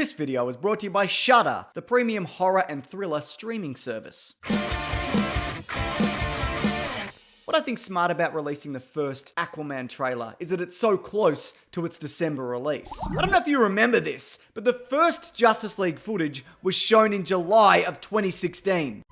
This video is brought to you by Shudder, the premium horror and thriller streaming service. What I think's smart about releasing the first Aquaman trailer is that it's so close to its December release. I don't know if you remember this, but the first Justice League footage was shown in July of 2016.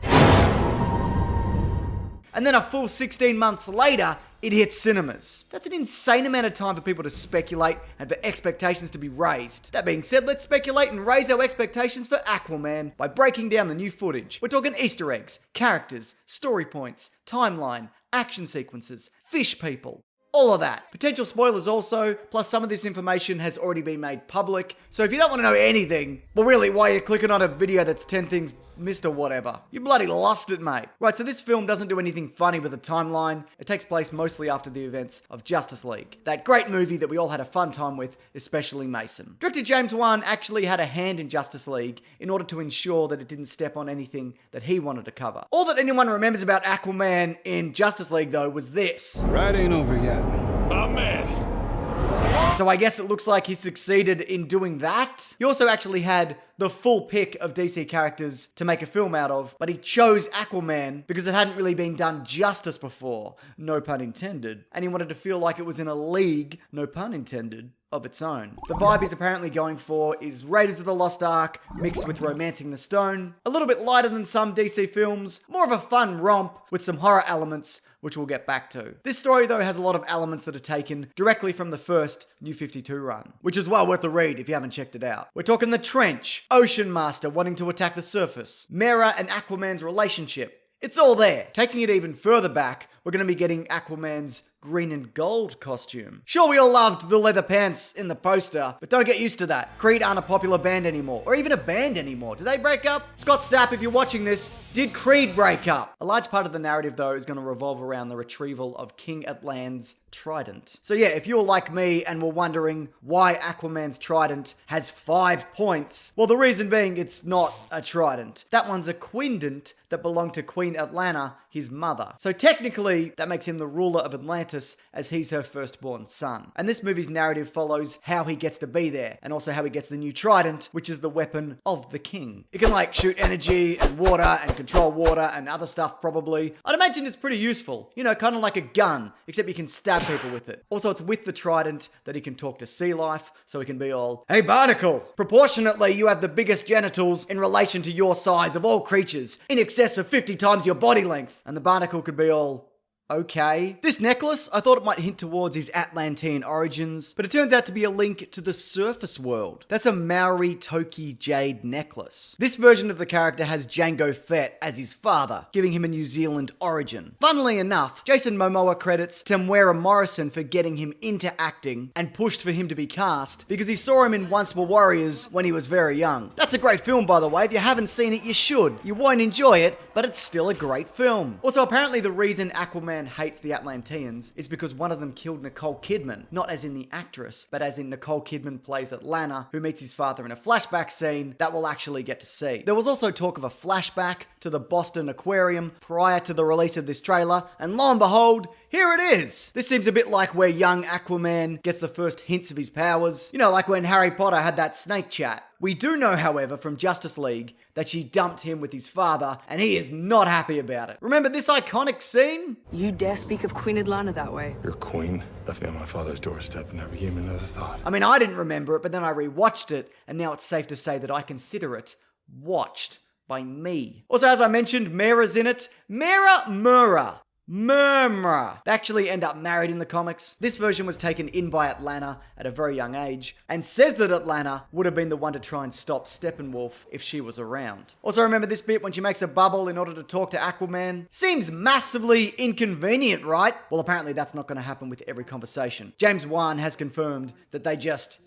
And then a full 16 months later, it hit cinemas. That's an insane amount of time for people to speculate and for expectations to be raised. That being said, let's speculate and raise our expectations for Aquaman by breaking down the new footage. We're talking Easter eggs, characters, story points, timeline, action sequences, fish people, all of that. Potential spoilers also, plus some of this information has already been made public. So if you don't want to know anything, well really, why are you clicking on a video that's 10 things missed or whatever? You bloody lost it, mate. Right, so this film doesn't do anything funny with the timeline. It takes place mostly after the events of Justice League. That great movie that we all had a fun time with, especially Mason. Director James Wan actually had a hand in Justice League in order to ensure that it didn't step on anything that he wanted to cover. All that anyone remembers about Aquaman in Justice League though was this. Ride ain't over yet. My man. So I guess it looks like he succeeded in doing that. He also actually had the full pick of DC characters to make a film out of, but he chose Aquaman because it hadn't really been done justice before, no pun intended, and he wanted to feel like it was in a league, no pun intended, of its own. The vibe he's apparently going for is Raiders of the Lost Ark mixed with Romancing the Stone, a little bit lighter than some DC films, more of a fun romp with some horror elements, which we'll get back to. This story, though, has a lot of elements that are taken directly from the first New 52 run, which is well worth a read if you haven't checked it out. We're talking the Trench, Ocean Master wanting to attack the surface, Mera and Aquaman's relationship. It's all there. Taking it even further back, we're going to be getting Aquaman's green and gold costume. Sure, we all loved the leather pants in the poster, but don't get used to that. Creed aren't a popular band anymore, or even a band anymore. Did they break up? Scott Stapp, if you're watching this, did Creed break up? A large part of the narrative, though, is going to revolve around the retrieval of King Atlan's trident. So yeah, if you're like me and were wondering why Aquaman's trident has 5 points, well, the reason being it's not a trident. That one's a quindent that belonged to Queen Atlana, his mother. So technically, that makes him the ruler of Atlantis, as he's her firstborn son. And this movie's narrative follows how he gets to be there, and also how he gets the new trident, which is the weapon of the king. It can like shoot energy and water and control water and other stuff probably. I'd imagine it's pretty useful. You know, kind of like a gun, except you can stab people with it. Also, it's with the trident that he can talk to sea life, so he can be all, "Hey barnacle, proportionately you have the biggest genitals in relation to your size of all creatures, in excess of 50 times your body length." And the barnacle could be all, okay. This necklace, I thought it might hint towards his Atlantean origins, but it turns out to be a link to the surface world. That's a Maori Toki jade necklace. This version of the character has Jango Fett as his father, giving him a New Zealand origin. Funnily enough, Jason Momoa credits Temuera Morrison for getting him into acting and pushed for him to be cast because he saw him in Once Were Warriors when he was very young. That's a great film, by the way. If you haven't seen it, you should. You won't enjoy it, but it's still a great film. Also, apparently the reason Aquaman hates the Atlanteans is because one of them killed Nicole Kidman, not as in the actress, but as in Nicole Kidman plays Atlana, who meets his father in a flashback scene that we'll actually get to see. There was also talk of a flashback to the Boston Aquarium prior to the release of this trailer, and lo and behold, here it is! This seems a bit like where young Aquaman gets the first hints of his powers. You know, like when Harry Potter had that snake chat. We do know, however, from Justice League that she dumped him with his father, and he is not happy about it. Remember this iconic scene? You dare speak of Queen Atlana that way? Your queen left me on my father's doorstep and never gave me another thought. I mean, I didn't remember it, but then I rewatched it, and now it's safe to say that I consider it watched by me. Also, as I mentioned, Mera's in it. Mera. They actually end up married in the comics. This version was taken in by Atlana at a very young age, and says that Atlana would have been the one to try and stop Steppenwolf if she was around. Also, remember this bit when she makes a bubble in order to talk to Aquaman? Seems massively inconvenient, right? Well, apparently that's not going to happen with every conversation. James Wan has confirmed that they just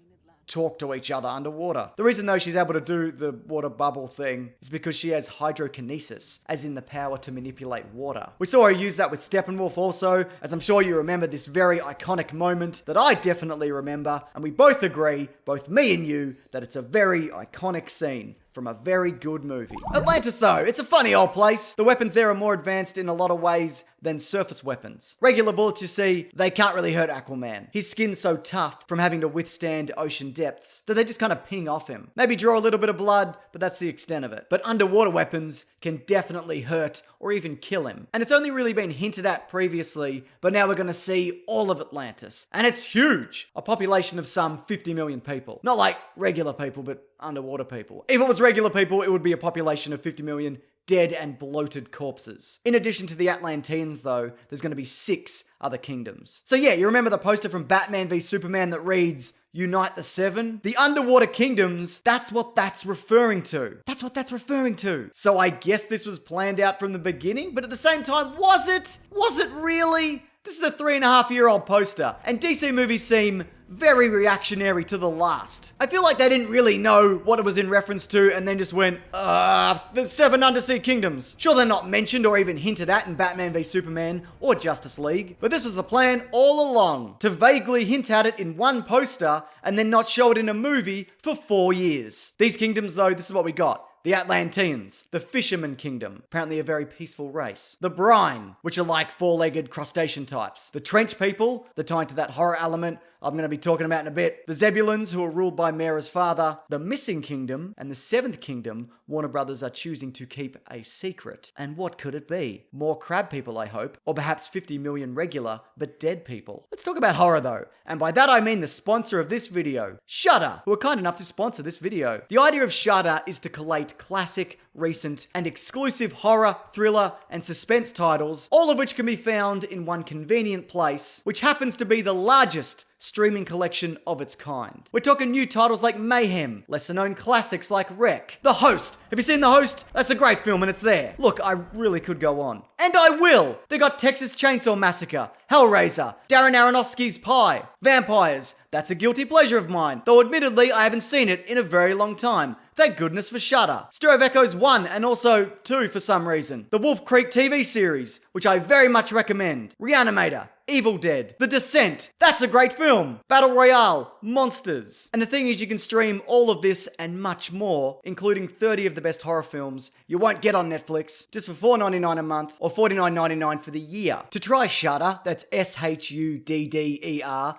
talk to each other underwater. The reason though she's able to do the water bubble thing is because she has hydrokinesis, as in the power to manipulate water. We saw her use that with Steppenwolf also, as I'm sure you remember this very iconic moment that I definitely remember, and we both agree, both me and you, that it's a very iconic scene. from a very good movie. Atlantis though, it's a funny old place. The weapons there are more advanced in a lot of ways than surface weapons. Regular bullets, you see, they can't really hurt Aquaman. His skin's so tough from having to withstand ocean depths that they just kind of ping off him. Maybe draw a little bit of blood, but that's the extent of it. But underwater weapons can definitely hurt or even kill him. And it's only really been hinted at previously, but now we're gonna see all of Atlantis. And it's huge! A population of some 50 million people. Not like regular people, but underwater people. If it was regular people, it would be a population of 50 million dead and bloated corpses. In addition to the Atlanteans though, there's going to be 6 other kingdoms. So yeah, you remember the poster from Batman v Superman that reads, Unite the Seven? The underwater kingdoms, that's what that's referring to. That's what that's referring to. So I guess this was planned out from the beginning, but at the same time, was it? Was it really? This is a 3.5-year-old poster, and DC movies seem very reactionary to the last. I feel like they didn't really know what it was in reference to and then just went, the 7 Undersea Kingdoms. Sure, they're not mentioned or even hinted at in Batman v Superman or Justice League, but this was the plan all along, to vaguely hint at it in one poster and then not show it in a movie for 4 years. These kingdoms though, this is what we got. The Atlanteans, the Fisherman Kingdom, apparently a very peaceful race. The Brine, which are like 4-legged crustacean types. The Trench People, the tying to that horror element I'm going to be talking about in a bit. The Zebulons, who are ruled by Mera's father. The Missing Kingdom, and the 7th Kingdom, Warner Brothers are choosing to keep a secret. And what could it be? More crab people, I hope. Or perhaps 50 million regular, but dead people. Let's talk about horror though. And by that I mean the sponsor of this video, Shudder, who are kind enough to sponsor this video. The idea of Shudder is to collate classic, recent, and exclusive horror, thriller, and suspense titles, all of which can be found in one convenient place, which happens to be the largest streaming collection of its kind. We're talking new titles like Mayhem, lesser known classics like Wreck, The Host. Have you seen The Host? That's a great film and it's there. Look, I really could go on. And I will! They got Texas Chainsaw Massacre, Hellraiser, Darren Aronofsky's Pie, Vampires. That's a guilty pleasure of mine, though admittedly I haven't seen it in a very long time. Thank goodness for Shudder. Stereo of Echoes 1 and also 2 for some reason. The Wolf Creek TV series, which I very much recommend. Reanimator, Evil Dead, The Descent. That's a great film. Battle Royale, Monsters. And the thing is, you can stream all of this and much more, including 30 of the best horror films you won't get on Netflix, just for $4.99 a month or $49.99 for the year. To try Shudder, that's SHUDDER,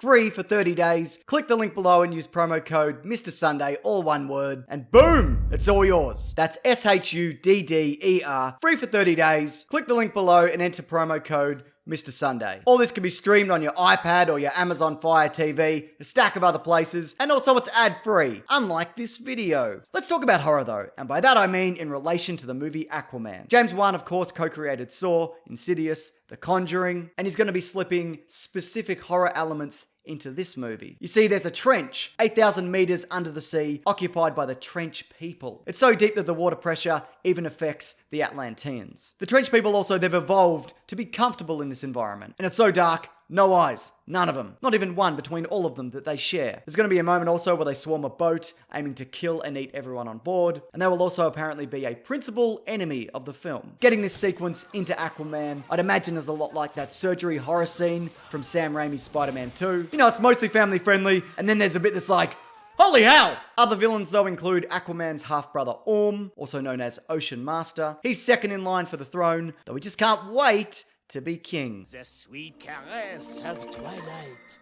free for 30 days. Click the link below and use promo code Mr. Sunday, all one word, and boom, it's all yours. That's SHUDDER, free for 30 days. Click the link below and enter promo code Mr. Sunday. All this can be streamed on your iPad or your Amazon Fire TV, a stack of other places, and also it's ad-free, unlike this video. Let's talk about horror though, and by that I mean in relation to the movie Aquaman. James Wan, of course, co-created Saw, Insidious, The Conjuring, and he's going to be slipping specific horror elements into this movie. You see, there's a trench, 8,000 meters under the sea, occupied by the Trench People. It's so deep that the water pressure even affects the Atlanteans. The Trench People also, they've evolved to be comfortable in this environment. And it's so dark, no eyes, none of them. Not even one between all of them that they share. There's going to be a moment also where they swarm a boat, aiming to kill and eat everyone on board. And they will also apparently be a principal enemy of the film. Getting this sequence into Aquaman, I'd imagine is a lot like that surgery horror scene from Sam Raimi's Spider-Man 2. You know, it's mostly family friendly, and then there's a bit that's like, holy hell! Other villains though include Aquaman's half-brother Orm, also known as Ocean Master. He's second in line for the throne, though we just can't wait to be king. The sweet caress of twilight.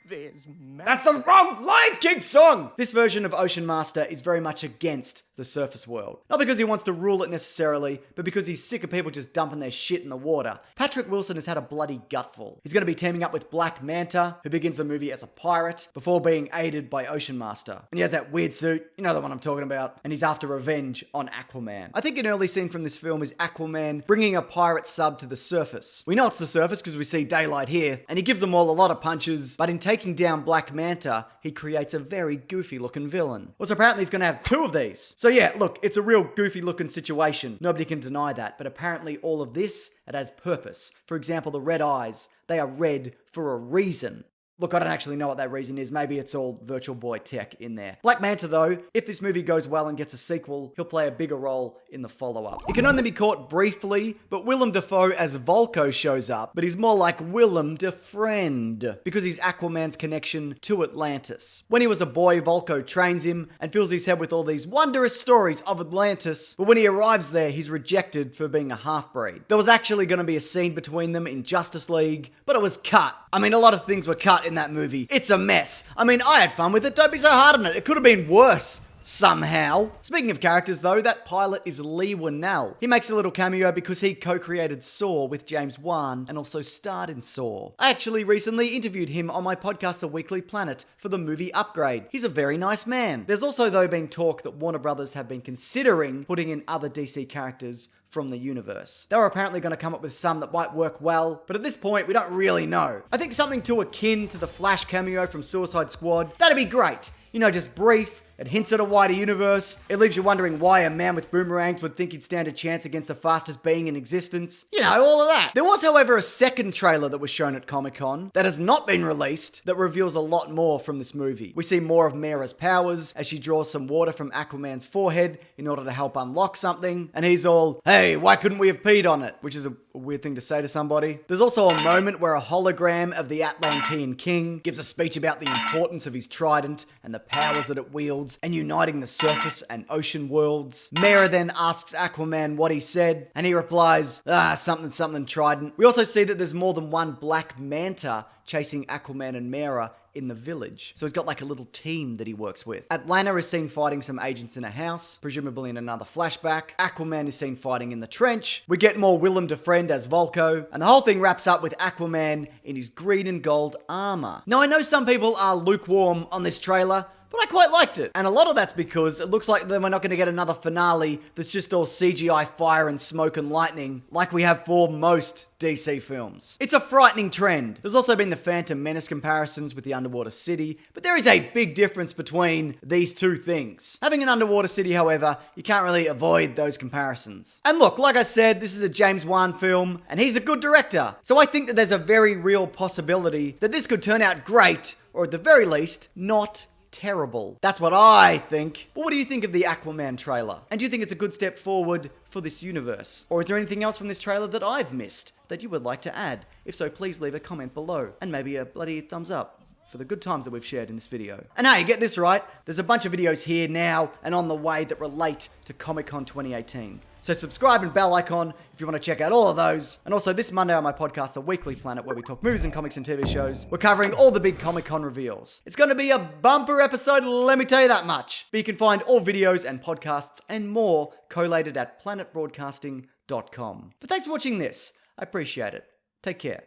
That's the wrong Lion King song! This version of Ocean Master is very much against the surface world. Not because he wants to rule it necessarily, but because he's sick of people just dumping their shit in the water. Patrick Wilson has had a bloody gutful. He's going to be teaming up with Black Manta, who begins the movie as a pirate, before being aided by Ocean Master. And he has that weird suit, you know the one I'm talking about, and he's after revenge on Aquaman. I think an early scene from this film is Aquaman bringing a pirate sub to the surface. We know it's the surface because we see daylight here, and he gives them all a lot of punches, but in taking down Black Manta, he creates a very goofy looking villain. Also, apparently he's going to have 2 of these. So yeah, look, it's a real goofy looking situation. Nobody can deny that. But apparently all of this, it has purpose. For example, the red eyes, they are red for a reason. Look, I don't actually know what that reason is. Maybe it's all Virtual Boy tech in there. Black Manta, though, if this movie goes well and gets a sequel, he'll play a bigger role in the follow-up. He can only be caught briefly, but Willem Dafoe as Volko shows up, but he's more like Willem Dafriend, because he's Aquaman's connection to Atlantis. When he was a boy, Volko trains him and fills his head with all these wondrous stories of Atlantis, but when he arrives there, he's rejected for being a half-breed. There was actually going to be a scene between them in Justice League, but it was cut. I mean, a lot of things were cut in that movie. It's a mess. I mean, I had fun with it. Don't be so hard on it. It could have been worse. Somehow. Speaking of characters though, that pilot is Lee Winnell. He makes a little cameo because he co-created Saw with James Wan and also starred in Saw. I actually recently interviewed him on my podcast The Weekly Planet for the movie Upgrade. He's a very nice man. There's also though been talk that Warner Brothers have been considering putting in other DC characters from the universe. They were apparently going to come up with some that might work well, but at this point, we don't really know. I think something too akin to the Flash cameo from Suicide Squad, that'd be great. You know, just brief. It hints at a wider universe. It leaves you wondering why a man with boomerangs would think he'd stand a chance against the fastest being in existence. You know, all of that. There was, however, a second trailer that was shown at Comic-Con that has not been released that reveals a lot more from this movie. We see more of Mera's powers as she draws some water from Aquaman's forehead in order to help unlock something. And he's all, hey, why couldn't we have peed on it? Which is a weird thing to say to somebody. There's also a moment where a hologram of the Atlantean king gives a speech about the importance of his trident and the powers that it wields and uniting the surface and ocean worlds. Mera then asks Aquaman what he said, and he replies, something trident. We also see that there's more than one Black Manta chasing Aquaman and Mera in the village. So he's got like a little team that he works with. Atlana is seen fighting some agents in a house, presumably in another flashback. Aquaman is seen fighting in the trench. We get more Willem Dafriend as Volko, and the whole thing wraps up with Aquaman in his green and gold armor. Now I know some people are lukewarm on this trailer, but I quite liked it. And a lot of that's because it looks like that we're not going to get another finale that's just all CGI fire and smoke and lightning like we have for most DC films. It's a frightening trend. There's also been the Phantom Menace comparisons with the underwater city, but there is a big difference between these two things. Having an underwater city, however, you can't really avoid those comparisons. And look, like I said, this is a James Wan film, and he's a good director. So I think that there's a very real possibility that this could turn out great, or at the very least, not terrible. That's what I think. But what do you think of the Aquaman trailer? And do you think it's a good step forward for this universe? Or is there anything else from this trailer that I've missed that you would like to add? If so, please leave a comment below. And maybe a bloody thumbs up for the good times that we've shared in this video. And hey, get this right, there's a bunch of videos here now and on the way that relate to Comic-Con 2018. So subscribe and bell icon if you want to check out all of those. And also this Monday on my podcast, The Weekly Planet, where we talk movies and comics and TV shows, we're covering all the big Comic-Con reveals. It's going to be a bumper episode, let me tell you that much. But you can find all videos and podcasts and more collated at planetbroadcasting.com. But thanks for watching this. I appreciate it. Take care.